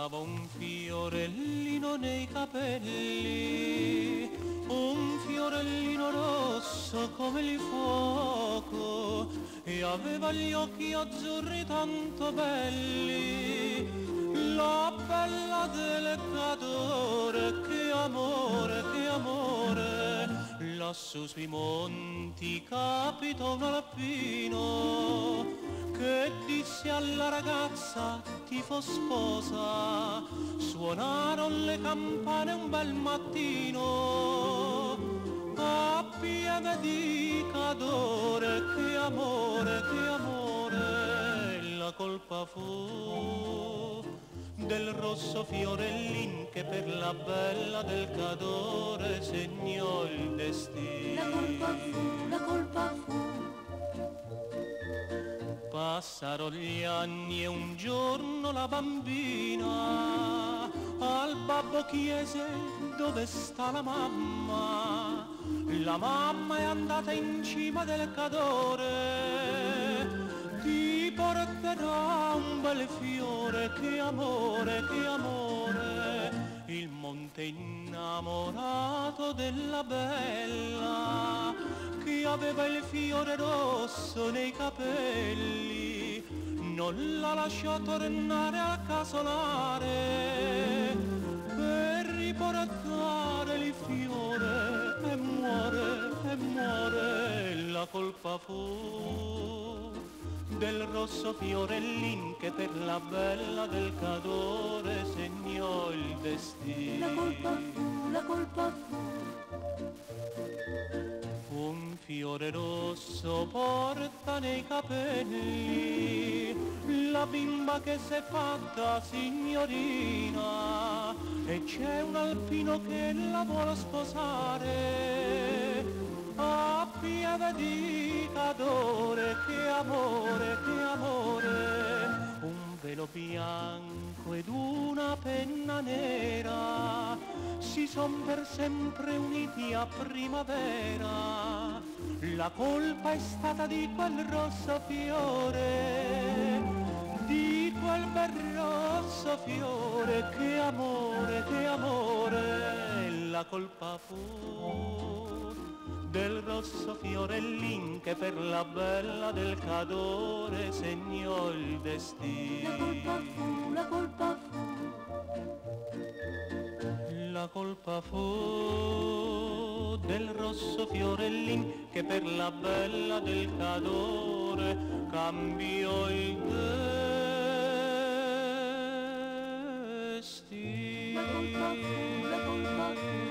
Passava un fiorellino nei capelli, un fiorellino rosso come il fuoco, e aveva gli occhi azzurri tanto belli. La bella del Cadore, che amore, che amore. Lassù sui monti capitò un alpino che disse alla ragazza: ti fo sposa. Suonarono le campane un bel mattino a piede di Cadore, che amore, che amore. La colpa fu del rosso fiorellin che per la bella del Cadore segnò il destino. La colpa fu. Passaro gli anni e un giorno la bambina al babbo chiese: dove sta la mamma? La mamma è andata in cima del Cadore, ti porterà un bel fiore, che amore, che amore. Il monte innamorato della bella che aveva il fiore rosso nei capelli non la lasciò tornare a casolare per riportare il fiore, e muore, e muore. La colpa fu del rosso fiorellin che per la bella del Cadore segnò il destino. La colpa fu, la colpa fu. Un fiore rosso porta nei capelli la bimba che s'è fatta signorina, e c'è un alpino che la vuole sposare a piede di Cadore, che amore, che amore. Un velo bianco ed una penna nera si son per sempre uniti a primavera. La colpa è stata di quel rosso fiore, di quel bel rosso fiore, che amore, che amore. La colpa fu del rosso fiorellin che per la bella del Cadore segnò il destino. La colpa fu, la colpa fu. La colpa fu del rosso fiorellin che per la bella del Cadore cambiò il destino. La colpa fu, la colpa fu.